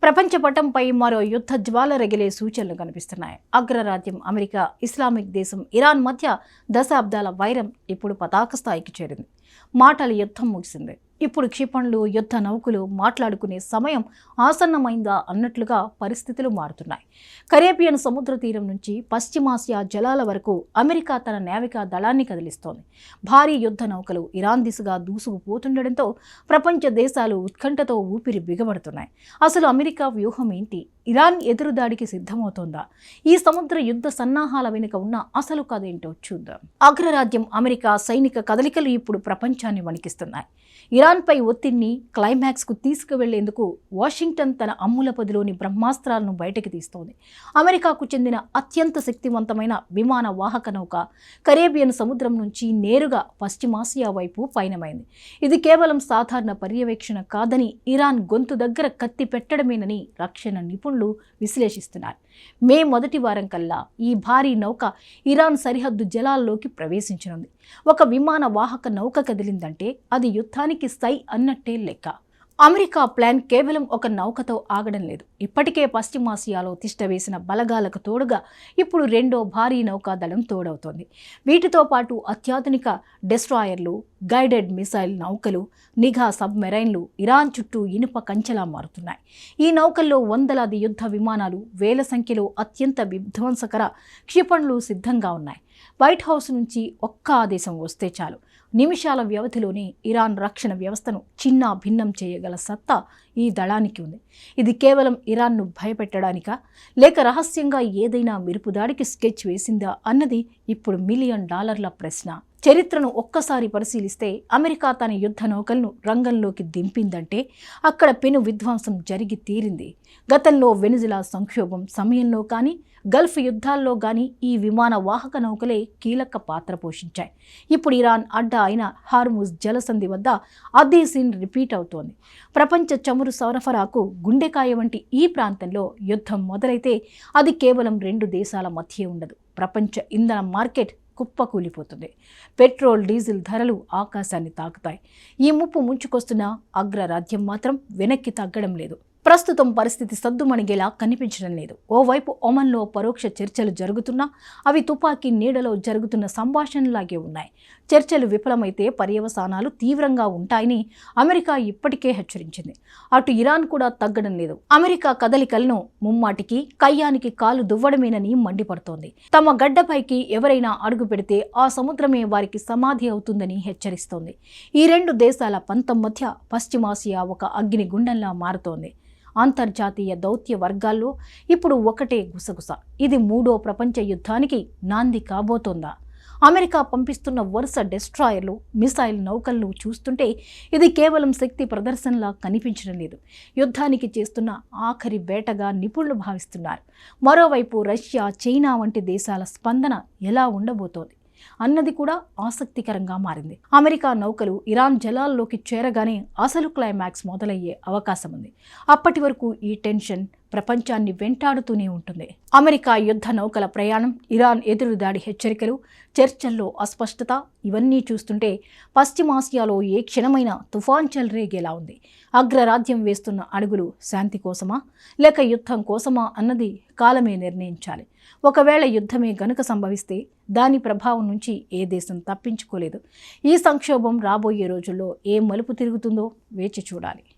ప్రపంచ పటంపై మరో యుద్ధ జ్వాల రగిలే సూచనలు కనిపిస్తున్నాయి. అగ్రరాజ్యం అమెరికా, ఇస్లామిక్ దేశం ఇరాన్ మధ్య దశాబ్దాల వైరం ఇప్పుడు పతాక స్థాయికి చేరింది. మాటల యుద్ధం ముగిసింది. ఇప్పుడు క్షిపణులు, యుద్ధ నౌకలు మాట్లాడుకునే సమయం ఆసన్నమైందా అన్నట్లుగా పరిస్థితులు మారుతున్నాయి. కరేబియన్ సముద్ర తీరం నుంచి పశ్చిమాసియా జలాల వరకు అమెరికా తన నావికా దళాన్ని కదిలిస్తోంది. భారీ యుద్ధ నౌకలు ఇరాన్ దిశగా దూసుకుపోతుండటంతో ప్రపంచ దేశాలు ఉత్కంఠతో ఊపిరి బిగబడుతున్నాయి. అసలు అమెరికా వ్యూహం ఏంటి? ఇరాన్ ఎదురుదాడికి సిద్ధమవుతోందా? ఈ సముద్ర యుద్ధ సన్నాహాల వెనుక ఉన్న అసలు కథ ఏంటో చూద్దాం. అగ్రరాజ్యం అమెరికా సైనిక కదలికలు ఇప్పుడు ప్రపంచాన్ని వణికిస్తున్నాయి. ఇరాన్పై ఒత్తిడిని క్లైమాక్స్కు తీసుకువెళ్లేందుకు వాషింగ్టన్ తన అమ్ముల పొదిలోని బ్రహ్మాస్త్రాలను బయటకు తీస్తోంది. అమెరికాకు చెందిన అత్యంత శక్తివంతమైన విమాన వాహక నౌక కరేబియన్ సముద్రం నుంచి నేరుగా పశ్చిమాసియా వైపు పయనమైంది. ఇది కేవలం సాధారణ పర్యవేక్షణ కాదని, ఇరాన్ గొంతు దగ్గర కత్తి పెట్టడమేనని రక్షణ నిపుణులు విశ్లేషిస్తున్నారు. మే మొదటి వారం కల్లా ఈ భారీ నౌక ఇరాన్ సరిహద్దు జలాల్లోకి ప్రవేశించనుంది. ఒక విమాన వాహక నౌక కదిలిందంటే అది యుద్ధానికి సై అన్నట్టే లెక్క. అమెరికా ప్లాన్ కేవలం ఒక నౌకతో ఆగడం లేదు. ఇప్పటికే పశ్చిమాసియాలో తిష్టవేసిన బలగాలకు తోడుగా ఇప్పుడు రెండో భారీ నౌకాదళం తోడవుతోంది. వీటితో పాటు అత్యాధునిక డెస్ట్రాయర్లు, గైడెడ్ మిసైల్ నౌకలు, నిఘా సబ్మెరైన్లు ఇరాన్ చుట్టూ ఇనుప కంచెలా మారుతున్నాయి. ఈ నౌకల్లో వందలాది యుద్ధ విమానాలు, వేల సంఖ్యలో అత్యంత విధ్వంసకర క్షిపణులు సిద్ధంగా ఉన్నాయి. వైట్ హౌస్ నుంచి ఒక్క ఆదేశం వస్తే చాలు, నిమిషాల వ్యవధిలోనే ఇరాన్ రక్షణ వ్యవస్థను చిన్నా భిన్నం చేయగల సత్తా ఈ దళానికి ఉంది. ఇది కేవలం ఇరాన్ను భయపెట్టడానికా, లేక రహస్యంగా ఏదైనా మెరుపుదాడికి స్కెచ్ వేసిందా అన్నది ఇప్పుడు $1 మిలియన్ ప్రశ్న. చరిత్రను ఒక్కసారి పరిశీలిస్తే అమెరికా తన యుద్ధ నౌకలను రంగంలోకి దింపిందంటే అక్కడ పెను విధ్వంసం జరిగి తీరింది. గతంలో వెనిజులా సంక్షోభం సమయంలో కానీ, గల్ఫ్ యుద్ధాల్లో కానీ ఈ విమాన వాహక నౌకలే కీలక పాత్ర పోషించాయి. ఇప్పుడు ఇరాన్ అడ్డా అయిన హార్ముజ్ జలసంధి వద్ద అదే సీన్ రిపీట్ అవుతోంది. ప్రపంచ చమురు సరఫరాకు గుండెకాయ వంటి ఈ ప్రాంతంలో యుద్ధం మొదలైతే అది కేవలం 2 దేశాల మధ్య ఉండదు. ప్రపంచ ఇంధన మార్కెట్ కుప్పకూలిపోతుంది. పెట్రోల్, డీజిల్ ధరలు ఆకాశాన్ని తాకుతాయి. ఈ ముప్పు ముంచుకొస్తున్న అగ్రరాజ్యం మాత్రం వెనక్కి తగ్గడం లేదు. ప్రస్తుతం పరిస్థితి సద్దుమణిగేలా కనిపించడం లేదు. ఓవైపు ఒమన్లో పరోక్ష చర్చలు జరుగుతున్నా అవి తుపాకీ నీడలో జరుగుతున్న సంభాషణలాగే ఉన్నాయి. చర్చలు విఫలమైతే పర్యవసానాలు తీవ్రంగా ఉంటాయని అమెరికా ఇప్పటికే హెచ్చరించింది. అటు ఇరాన్ కూడా తగ్గడం లేదు. అమెరికా కదలికలను ముమ్మాటికి కయ్యానికి కాలు దువ్వడమేనని మండిపడుతోంది. తమ గడ్డపైకి ఎవరైనా అడుగు పెడితే ఆ సముద్రమే వారికి సమాధి అవుతుందని హెచ్చరిస్తోంది. ఈ 2 దేశాల పంతం మధ్య పశ్చిమాసియా ఒక అగ్నిగుండంలా మారుతోంది. అంతర్జాతీయ దౌత్య వర్గాల్లో ఇప్పుడు ఒకటే గుసగుస. ఇది 3వ ప్రపంచ యుద్ధానికి నాంది కాబోతోందా? అమెరికా పంపిస్తున్న వరుస డెస్ట్రాయర్లు, మిసైల్ నౌకలను చూస్తుంటే ఇది కేవలం శక్తి ప్రదర్శనలా కనిపించడం లేదు. యుద్ధానికి చేస్తున్న ఆఖరి వేటగా నిపుణులు భావిస్తున్నారు. మరోవైపు రష్యా, చైనా వంటి దేశాల స్పందన ఎలా ఉండబోతోంది అన్నది కూడా ఆసక్తికరంగా మారింది. అమెరికా నౌకలు ఇరాన్ జలాల్లోకి చేరగానే అసలు క్లైమాక్స్ మొదలయ్యే అవకాశం ఉంది. అప్పటి వరకు ఈ టెన్షన్ ప్రపంచాన్ని వెంటాడుతూనే ఉంటుంది. అమెరికా యుద్ధ నౌకల ప్రయాణం, ఇరాన్ ఎదురుదాడి హెచ్చరికలు, చర్చల్లో అస్పష్టత ఇవన్నీ చూస్తుంటే పశ్చిమాసియాలో ఏ క్షణమైనా తుఫాన్ చెలరేగేలా ఉంది. అగ్రరాజ్యం వేస్తున్న అడుగులు శాంతి కోసమా, లేక యుద్ధం కోసమా అన్నది కాలమే నిర్ణయించాలి. ఒకవేళ యుద్ధమే గనుక సంభవిస్తే దాని ప్రభావం నుంచి ఏ దేశం తప్పించుకోలేదు. ఈ సంక్షోభం రాబోయే రోజుల్లో ఏ మలుపు తిరుగుతుందో వేచి చూడాలి.